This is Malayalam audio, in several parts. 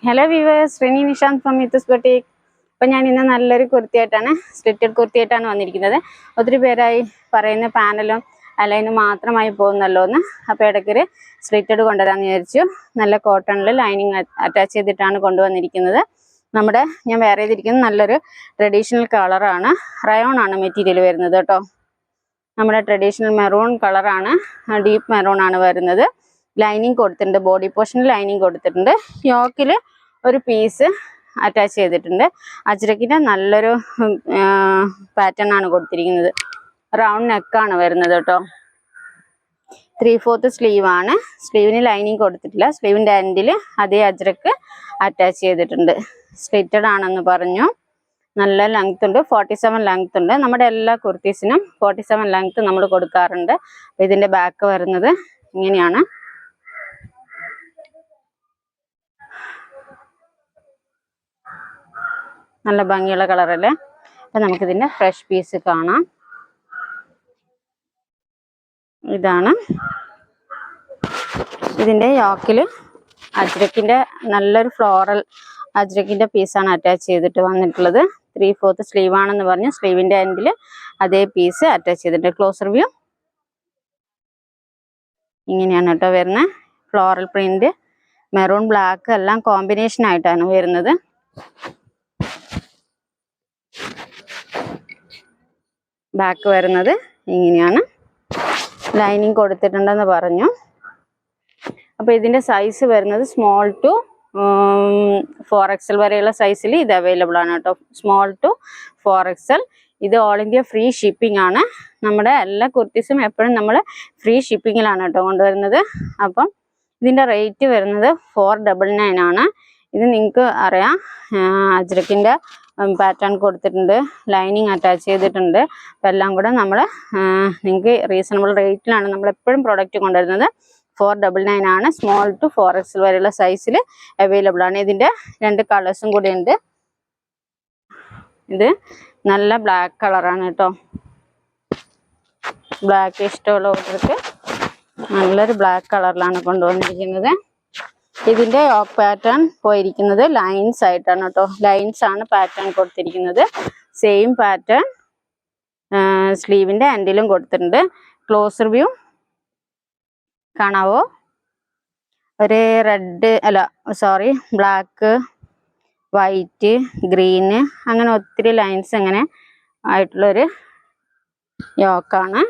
Hello viewers, Rini Nishant from Mithus Boutique. അപ്പോൾ ഞാൻ ഇന്ന് നല്ലൊരു കുർത്തിയായിട്ടാണ് സ്ലിറ്റഡ് കുർത്തിയായിട്ടാണ് വന്നിരിക്കുന്നത്. ഒത്തിരി പേരായി പറയുന്ന പാനലും അലൈനും മാത്രമായി പോകുന്നല്ലോ എന്ന്. അപ്പോൾ ഇടയ്ക്കൊരു സ്ലിറ്റഡ് കൊണ്ടുവരാമെന്ന് വിചാരിച്ചു. നല്ല കോട്ടണിൽ ലൈനിങ് അറ്റാച്ച് ചെയ്തിട്ടാണ് കൊണ്ടുവന്നിരിക്കുന്നത്. ഞാൻ വെയർ ചെയ്തിരിക്കുന്നത് നല്ലൊരു ട്രഡീഷണൽ കളറാണ്. റയോൺ ആണ് മെറ്റീരിയൽ വരുന്നത് കേട്ടോ. നമ്മുടെ ട്രഡീഷണൽ മെറൂൺ കളറാണ്, ഡീപ്പ് മെറൂൺ ആണ് വരുന്നത്. ലൈനിങ് കൊടുത്തിട്ടുണ്ട്, ബോഡി പോർഷനിൽ ലൈനിങ് കൊടുത്തിട്ടുണ്ട്. യോക്കിൽ ഒരു പീസ് അറ്റാച്ച് ചെയ്തിട്ടുണ്ട്. അജ്രക്കിൻ്റെ നല്ലൊരു പാറ്റേൺ ആണ് കൊടുത്തിരിക്കുന്നത്. റൗണ്ട് നെക്കാണ് വരുന്നത് കേട്ടോ. 3/4 സ്ലീവ് ആണ്. സ്ലീവിന് ലൈനിങ് കൊടുത്തിട്ടില്ല. സ്ലീവിൻ്റെ എൻഡിൽ അതേ അജ്രക്ക് അറ്റാച്ച് ചെയ്തിട്ടുണ്ട്. സ്ലിറ്റഡ് ആണെന്ന് പറഞ്ഞു. നല്ല ലെങ്ത് ഉണ്ട്, 47 ലെങ്ത് ഉണ്ട്. നമ്മുടെ എല്ലാ കുർത്തീസിനും 47 ലെങ്ത് നമ്മൾ കൊടുക്കാറുണ്ട്. അപ്പോൾ ഇതിൻ്റെ ബാക്ക് വരുന്നത് ഇങ്ങനെയാണ്. നല്ല ഭംഗിയുള്ള കളറല്ലേ. അപ്പം നമുക്കിതിൻ്റെ ഫ്രഷ് പീസ് കാണാം. ഇതാണ് ഇതിൻ്റെ യോക്കിൽ അജ്രക്കിൻ്റെ നല്ലൊരു ഫ്ലോറൽ അജ്രക്കിൻ്റെ പീസാണ് അറ്റാച്ച് ചെയ്തിട്ട് വന്നിട്ടുള്ളത്. 3/4 സ്ലീവ് ആണെന്ന് പറഞ്ഞു. സ്ലീവിൻ്റെ എൻഡിൽ അതേ പീസ് അറ്റാച്ച് ചെയ്തിട്ട് ക്ലോസർ വ്യൂ ഇങ്ങനെയാണ് കേട്ടോ വരുന്നത്. ഫ്ലോറൽ പ്രിന്റ്, മെറൂൺ ബ്ലാക്ക് എല്ലാം കോമ്പിനേഷൻ ആയിട്ടാണ് വരുന്നത്. ബാക്ക് വരുന്നത് ഇങ്ങനെയാണ്. ലൈനിങ് കൊടുത്തിട്ടുണ്ടെന്ന് പറഞ്ഞു. അപ്പോൾ ഇതിൻ്റെ സൈസ് വരുന്നത് സ്മോൾ ടു 4XL വരെയുള്ള സൈസിൽ ഇത് അവൈലബിൾ ആണ് കേട്ടോ. Small to 4XL. ഇത് ഓൾ ഇന്ത്യ ഫ്രീ ഷിപ്പിംഗ് ആണ്. നമ്മുടെ എല്ലാ കുർത്തീസും എപ്പോഴും നമ്മൾ ഫ്രീ ഷിപ്പിങ്ങിലാണ് കേട്ടോ കൊണ്ടുവരുന്നത്. അപ്പം ഇതിൻ്റെ റേറ്റ് വരുന്നത് 499 ആണ്. ഇത് നിങ്ങൾക്ക് അറിയാം, അജ്രക്കിൻ്റെ പാറ്റേൺ കൊടുത്തിട്ടുണ്ട്, ലൈനിങ് അറ്റാച്ച് ചെയ്തിട്ടുണ്ട്. അപ്പം എല്ലാം കൂടെ നിങ്ങൾക്ക് റീസണബിൾ റേറ്റിലാണ് നമ്മളെപ്പോഴും പ്രോഡക്റ്റ് കൊണ്ടുവരുന്നത്. 499 ആണ്. സ്മോൾ ടു 4XL വരെയുള്ള സൈസിൽ അവൈലബിൾ ആണ്. ഇതിൻ്റെ 2 കളേഴ്സും കൂടി ഉണ്ട്. ഇത് നല്ല ബ്ലാക്ക് കളറാണ് കേട്ടോ. ബ്ലാക്ക് ഇഷ്ടമുള്ളവർക്ക് നല്ലൊരു ബ്ലാക്ക് കളറിലാണ് കൊണ്ടുവന്നിരിക്കുന്നത്. ഇതിൻ്റെ യോക്ക് പാറ്റേൺ പോയിരിക്കുന്നത് ലൈൻസ് ആയിട്ടാണ് കേട്ടോ. ലൈൻസ് ആണ് പാറ്റേൺ കൊടുത്തിരിക്കുന്നത്. സെയിം പാറ്റേൺ സ്ലീവിൻ്റെ എൻഡിലും കൊടുത്തിട്ടുണ്ട്. ക്ലോസർ വ്യൂ കാണാവോ? ഒരു ബ്ലാക്ക്, വൈറ്റ്, ഗ്രീന് അങ്ങനെ ഒത്തിരി ലൈൻസ് അങ്ങനെ ആയിട്ടുള്ളൊരു യോക്കാണ്.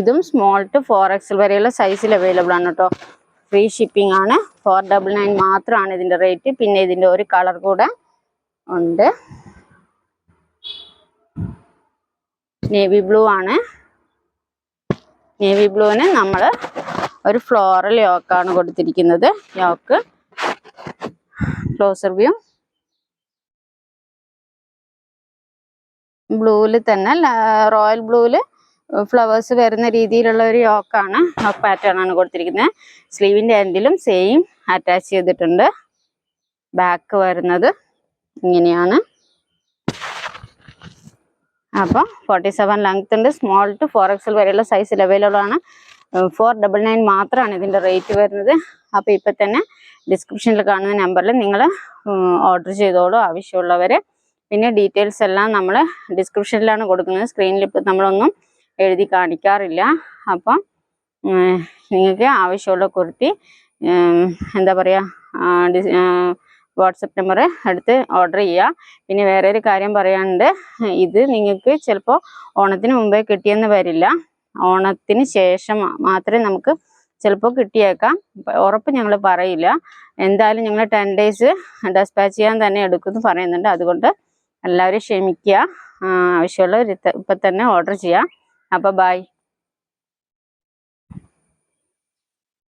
ഇതും സ്മോൾ ടു 4XL വരെയുള്ള സൈസിൽ അവൈലബിൾ ആണ് കേട്ടോ. ഫ്രീ ഷിപ്പിംഗ് ആണ്. 499 മാത്രമാണ് ഇതിൻ്റെ റേറ്റ്. പിന്നെ ഇതിൻ്റെ ഒരു കളർ കൂടെ ഉണ്ട്, നേവി ബ്ലൂ ആണ്. നേവി ബ്ലൂവിന് നമ്മൾ ഒരു ഫ്ലോറൽ യോക്കാണ് കൊടുത്തിരിക്കുന്നത്. യോക്ക് ക്ലോസർ വ്യൂ ബ്ലൂവിൽ തന്നെ റോയൽ ബ്ലൂവിൽ ഫ്ലവേഴ്സ് വരുന്ന രീതിയിലുള്ള ഒരു യോക്ക് പാറ്റേൺ ആണ് കൊടുത്തിരിക്കുന്നത്. സ്ലീവിൻ്റെ എൻഡിലും സെയിം അറ്റാച്ച് ചെയ്തിട്ടുണ്ട്. ബാക്ക് വരുന്നത് ഇങ്ങനെയാണ്. അപ്പോൾ 47 ലെങ്ത് ഉണ്ട്. സ്മോൾ ടു 4XL വരെയുള്ള സൈസിൽ അവൈലബിൾ ആണ്. 499 മാത്രമാണ് ഇതിൻ്റെ റേറ്റ് വരുന്നത്. അപ്പോൾ ഇപ്പം തന്നെ ഡിസ്ക്രിപ്ഷനിൽ കാണുന്ന നമ്പറിൽ നിങ്ങൾ ഓർഡർ ചെയ്തോളൂ ആവശ്യമുള്ളവർ. പിന്നെ ഡീറ്റെയിൽസ് എല്ലാം നമ്മൾ ഡിസ്ക്രിപ്ഷനിലാണ് കൊടുക്കുന്നത്. സ്ക്രീനിൽ ഇപ്പം നമ്മളൊന്നും എഴുതി കാണിക്കാറില്ല. അപ്പം നിങ്ങൾക്ക് ആവശ്യമുള്ള കുർത്തി വാട്സപ്പ് നമ്പർ എടുത്ത് ഓർഡർ ചെയ്യുക. പിന്നെ വേറെ ഒരു കാര്യം പറയാനുണ്ട്. ഇത് നിങ്ങൾക്ക് ചിലപ്പോൾ ഓണത്തിന് മുമ്പേ കിട്ടിയെന്ന് വരില്ല. ഓണത്തിന് ശേഷം മാത്രമേ നമുക്ക് ചിലപ്പോൾ കിട്ടിയേക്കാം. ഉറപ്പ് ഞങ്ങൾ പറയില്ല. എന്തായാലും ഞങ്ങൾ 10 days ഡെസ്പാച്ച് ചെയ്യാൻ തന്നെ എടുക്കുമെന്ന് പറയുന്നുണ്ട്. അതുകൊണ്ട് എല്ലാവരും ക്ഷമിക്കുക. ആവശ്യമുള്ളവർ ഇപ്പം തന്നെ ഓർഡർ ചെയ്യാം. അപ്പോൾ ബൈ.